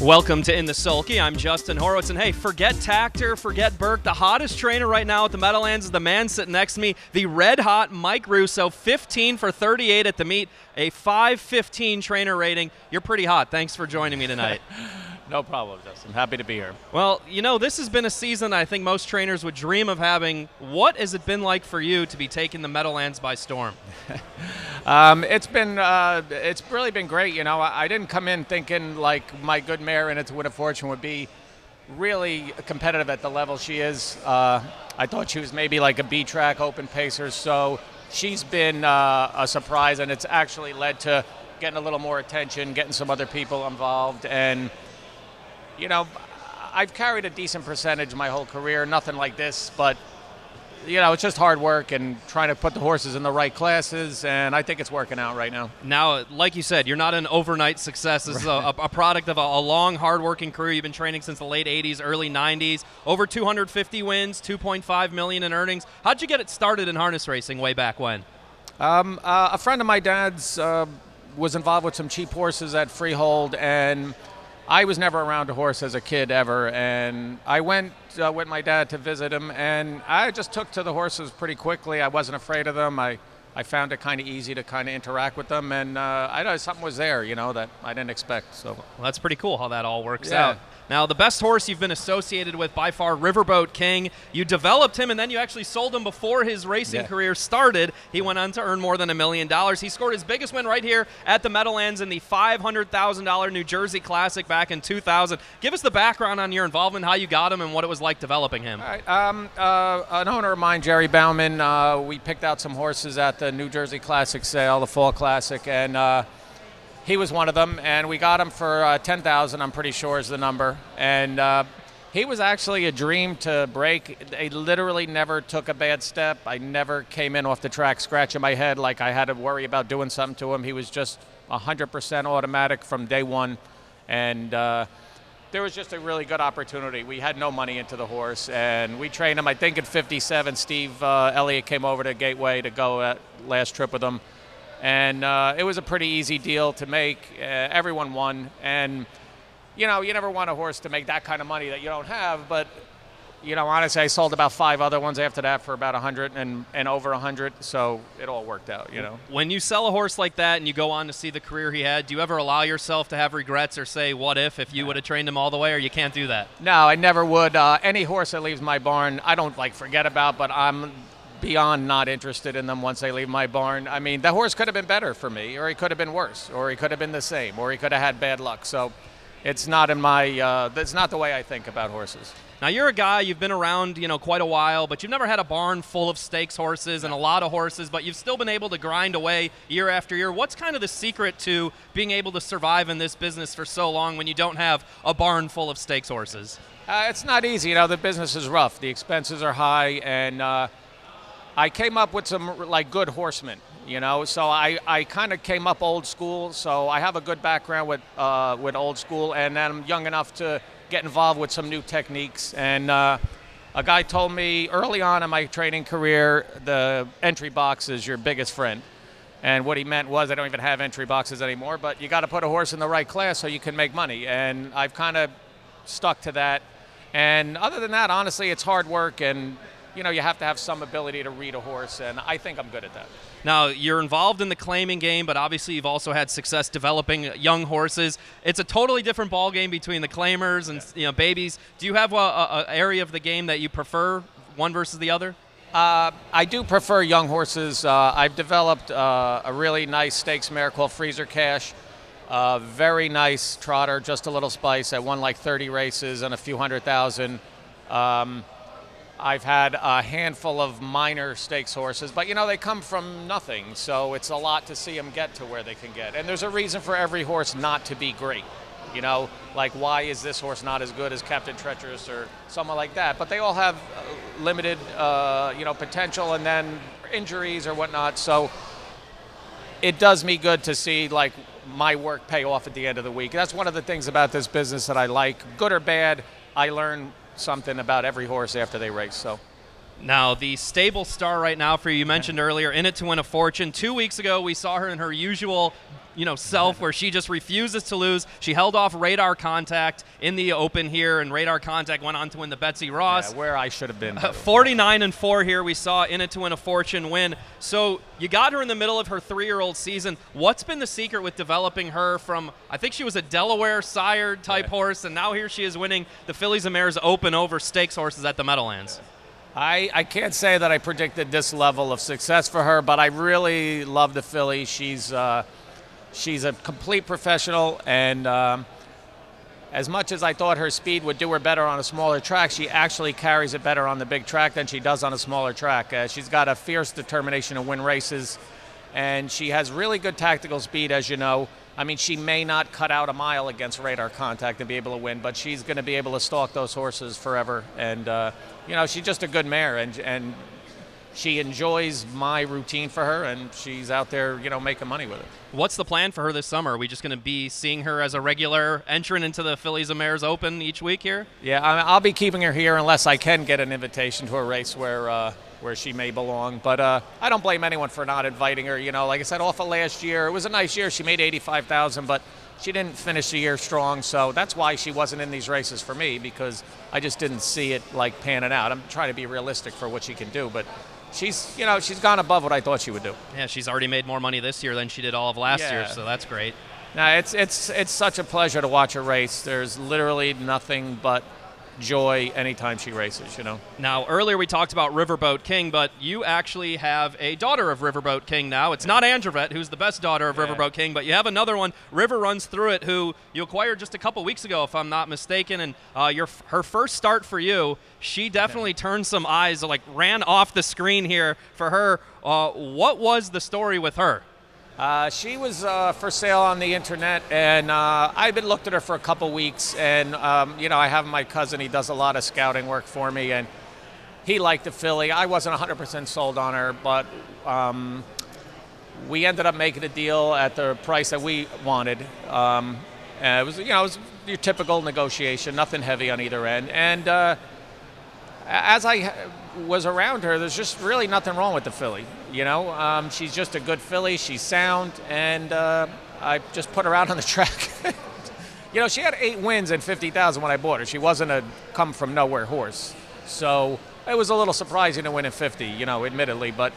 Welcome to In the Sulky. I'm Justin Horowitz, and hey, forget Tactor, forget Burke. The hottest trainer right now at the Meadowlands is the man sitting next to me, the red-hot Mike Russo, 15 for 38 at the meet, a 5.15 trainer rating. You're pretty hot. Thanks for joining me tonight. No problem, Justin. Happy to be here. Well, you know, this has been a season I think most trainers would dream of having. What has it been like for you to be taking the Meadowlands by storm? It's really been great. You know, I didn't come in thinking like my good mare and It's a Win of Fortune would be really competitive at the level she is. I thought she was maybe like a B-track open pacer, so she's been a surprise, and it's actually led to getting a little more attention, getting some other people involved, and you know, I've carried a decent percentage my whole career, nothing like this, but you know, it's just hard work and trying to put the horses in the right classes, and I think it's working out right now. Now, like you said, you're not an overnight success. This is a product of a long, hard-working career. You've been training since the late 80s, early 90s, over 250 wins, $2.5 million in earnings. How'd you get it started in harness racing way back when? A friend of my dad's was involved with some cheap horses at Freehold, and I was never around a horse as a kid ever, and I went with my dad to visit him, and I just took to the horses pretty quickly. I wasn't afraid of them. I found it kind of easy to kind of interact with them, and I know something was there, you know, that I didn't expect. So well, that's pretty cool how that all works out. Now, the best horse you've been associated with by far, Riverboat King. You developed him, and then you actually sold him before his racing career started. He went on to earn more than $1 million. He scored his biggest win right here at the Meadowlands in the $500,000 New Jersey Classic back in 2000. Give us the background on your involvement, how you got him, and what it was like developing him. All right. An owner of mine, Jerry Bauman, we picked out some horses at the New Jersey Classic sale, the Fall Classic, and he was one of them, and we got him for $10,000, I'm pretty sure is the number. And he was actually a dream to break. I literally never took a bad step. I never came in off the track scratching my head like I had to worry about doing something to him. He was just 100% automatic from day one. And there was just a really good opportunity. We had no money into the horse, and we trained him. I think at 57, Steve Elliott came over to Gateway to go at last trip with him. And it was a pretty easy deal to make. Everyone won. And, you know, you never want a horse to make that kind of money that you don't have. But, you know, honestly, I sold about 5 other ones after that for about 100 and over 100. So it all worked out, you know. When you sell a horse like that and you go on to see the career he had, do you ever allow yourself to have regrets or say, what if you would have trained him all the way, or you can't do that? No, I never would. Any horse that leaves my barn, I don't, like, forget about, but I'm beyond not interested in them once they leave my barn. I mean, the horse could have been better for me, or he could have been worse, or he could have been the same, or he could have had bad luck. So it's not in my, that's not the way I think about horses. Now, you're a guy, you've been around, you know, quite a while, but you've never had a barn full of stakes horses and a lot of horses, but you've still been able to grind away year after year. What's kind of the secret to being able to survive in this business for so long when you don't have a barn full of stakes horses? It's not easy. You know, the business is rough. The expenses are high, and I came up with some like good horsemen, you know, so I kind of came up old school, so I have a good background with old school, and then I'm young enough to get involved with some new techniques. And a guy told me early on in my training career, the entry box is your biggest friend. And what he meant was, I don't even have entry boxes anymore, but you got to put a horse in the right class so you can make money. And I've kind of stuck to that. And other than that, honestly, it's hard work, and you know, you have to have some ability to read a horse, and I think I'm good at that. Now, you're involved in the claiming game, but obviously you've also had success developing young horses. It's a totally different ball game between the claimers and you know, babies. Do you have an area of the game that you prefer, one versus the other? I do prefer young horses. I've developed a really nice stakes mare called Freezer Cash. Very nice trotter, just a little spice. I won like 30 races and a few $100,000. I've had a handful of minor stakes horses, but, you know, they come from nothing, so it's a lot to see them get to where they can get. And there's a reason for every horse not to be great. You know, like, why is this horse not as good as Captain Treacherous or someone like that? But they all have limited, you know, potential, and then injuries or whatnot. So it does me good to see, like, my work pay off at the end of the week. That's one of the things about this business that I like. Good or bad, I learn something about every horse after they race. So Now, the stable star right now for you mentioned earlier, In It to Win a Fortune. 2 weeks ago, we saw her in her usual self where she just refuses to lose. She held off Radar Contact in the Open here, and Radar Contact went on to win the Betsy Ross. Yeah, where I should have been. 49-4 here. We saw In It to Win a Fortune win. So you got her in the middle of her 3-year-old season. What's been the secret with developing her from, I think she was a Delaware sired type horse, and now here she is winning the Fillies and Mares Open over stakes horses at the Meadowlands? I can't say that I predicted this level of success for her, but I really love the filly. She's a complete professional, and as much as I thought her speed would do her better on a smaller track, she actually carries it better on the big track than she does on a smaller track. She's got a fierce determination to win races, and she has really good tactical speed, as you know. I mean, she may not cut out a mile against Radar Contact and be able to win, but she's going to be able to stalk those horses forever. And, she's just a good mare, and she enjoys my routine for her, and she's out there, making money with it. What's the plan for her this summer? Are we just going to be seeing her as a regular entrant into the Fillies and Mares Open each week here? Yeah, I'll be keeping her here unless I can get an invitation to a race where she may belong. But I don't blame anyone for not inviting her. Like I said, off of last year, it was a nice year. She made $85,000, but she didn't finish the year strong. So that's why she wasn't in these races for me, because I just didn't see it panning out. I'm trying to be realistic for what she can do, but she's gone above what I thought she would do. Yeah, she's already made more money this year than she did all of last year, so that's great. Now, it's such a pleasure to watch her race. There's literally nothing but joy anytime she races, Now, earlier we talked about Riverboat King, but you actually have a daughter of Riverboat King now. It's not Andrevet, who's the best daughter of Riverboat King, but you have another one, River Runs Through It, who you acquired just a couple weeks ago, if I'm not mistaken, and her first start for you, she definitely turned some eyes, ran off the screen here for her. What was the story with her? She was for sale on the internet, and I've been looked at her for a couple weeks, and I have my cousin. He does a lot of scouting work for me, and he liked the filly. I wasn't 100% sold on her, but we ended up making a deal at the price that we wanted. It was your typical negotiation, nothing heavy on either end, and as I was around her, there's just really nothing wrong with the filly. She's just a good filly. She's sound, and I just put her out on the track. She had 8 wins and $50,000 when I bought her. She wasn't a come from nowhere horse, so it was a little surprising to win at 50. Admittedly, but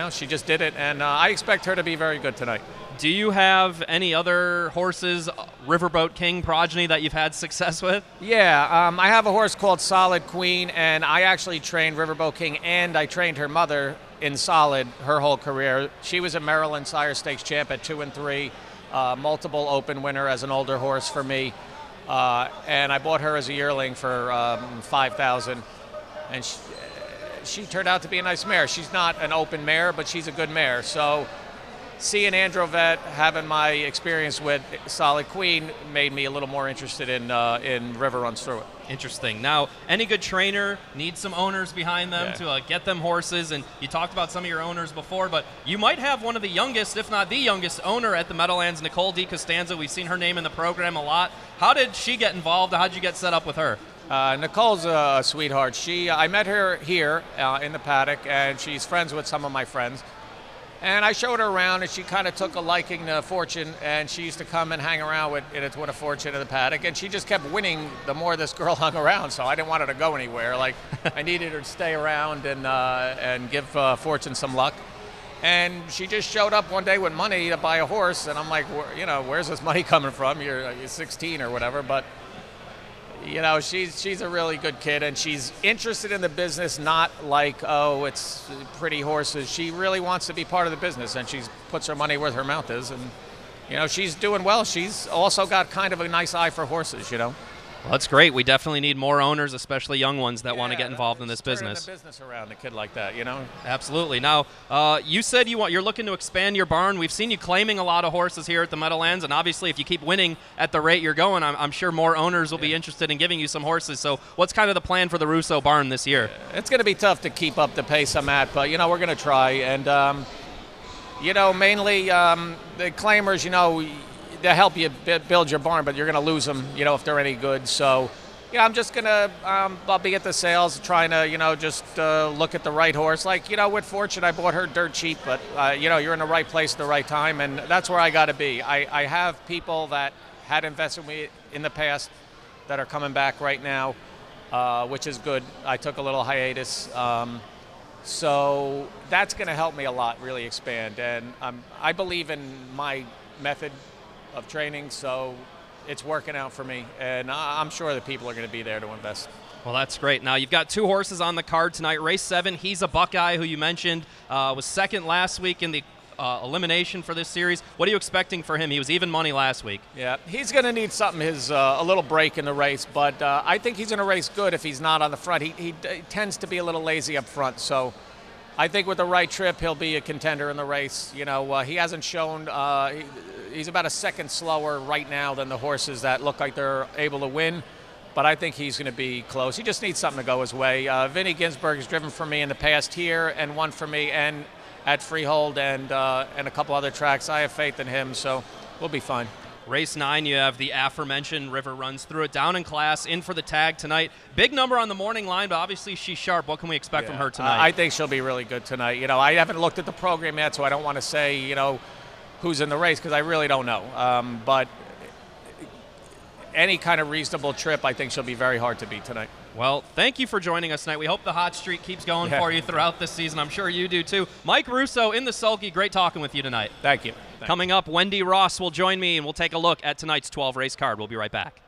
she just did it, and I expect her to be very good tonight. Do you have any other horses, Riverboat King progeny, that you've had success with? Yeah, I have a horse called Solid Queen, and I actually trained Riverboat King, and I trained her mother in Solid her whole career. She was a Maryland Sire Stakes champ at 2 and 3, multiple Open winner as an older horse for me, and I bought her as a yearling for $5,000, and she turned out to be a nice mare. She's not an Open mare, but she's a good mare. So seeing Androvet, having my experience with Solid Queen, made me a little more interested in River Runs Through It. Interesting. Now, any good trainer needs some owners behind them to get them horses, and you talked about some of your owners before, but you might have one of the youngest, if not the youngest, owner at the Meadowlands, Nicole D Costanza. We've seen her name in the program a lot. How did she get involved? How did you get set up with her? Nicole's a sweetheart. I met her here in the paddock, and she's friends with some of my friends. And I showed her around, and she kind of took a liking to Fortune, and she used to come and hang around with In It to Win a Fortune in the paddock, and she just kept winning the more this girl hung around, so I didn't want her to go anywhere. I needed her to stay around and give Fortune some luck. And she just showed up one day with money to buy a horse, and I'm like, where's this money coming from? You're 16 or whatever, but she's a really good kid, and she's interested in the business, not it's pretty horses. She really wants to be part of the business, and she puts her money where her mouth is, and she's doing well. She's also got kind of a nice eye for horses, Well, that's great. We definitely need more owners, especially young ones that want to get involved in this business. Turn the business around, a kid like that, Absolutely. Now, you said you're looking to expand your barn. We've seen you claiming a lot of horses here at the Meadowlands, and obviously if you keep winning at the rate you're going, I'm sure more owners will be interested in giving you some horses. So what's kind of the plan for the Russo barn this year? It's going to be tough to keep up the pace I'm at, but, we're going to try. And, mainly the claimers, they help you build your barn, but you're going to lose them, if they're any good. So Yeah, I'm just gonna I'll be at the sales trying to just look at the right horse. Like with Fortune, I bought her dirt cheap, but you're in the right place at the right time, and that's where I got to be. I have people that had invested with me in the past that are coming back right now, which is good. I took a little hiatus, so that's going to help me a lot, really expand. And I believe in my method of training, so it's working out for me, and I'm sure that people are going to be there to invest. Well, that's great. Now, you've got 2 horses on the card tonight. Race 7, he's a Buckeye, who you mentioned was second last week in the elimination for this series. What are you expecting for him? He was even money last week. Yeah, he's going to need something, a little break in the race, but I think he's going to race good if he's not on the front. He tends to be a little lazy up front, so I think with the right trip, he'll be a contender in the race. He hasn't shown he's about a second slower right now than the horses that look like they're able to win, but I think he's going to be close. He just needs something to go his way. Vinny Ginsburg has driven for me in the past here and won for me and at Freehold and a couple other tracks. I have faith in him, so we'll be fine. Race 9, you have the aforementioned River runs through it, down in class, in for the tag tonight. Big number on the morning line, but obviously she's sharp. What can we expect from her tonight? I think she'll be really good tonight. I haven't looked at the program yet, so I don't want to say, who's in the race, because I really don't know. But any kind of reasonable trip, I think she'll be very hard to beat tonight. Well, thank you for joining us tonight. We hope the hot streak keeps going for you throughout this season. I'm sure you do too. Mike Russo in the Sulky, great talking with you tonight. Thank you. Coming up, Wendy Ross will join me, and we'll take a look at tonight's 12 race card. We'll be right back.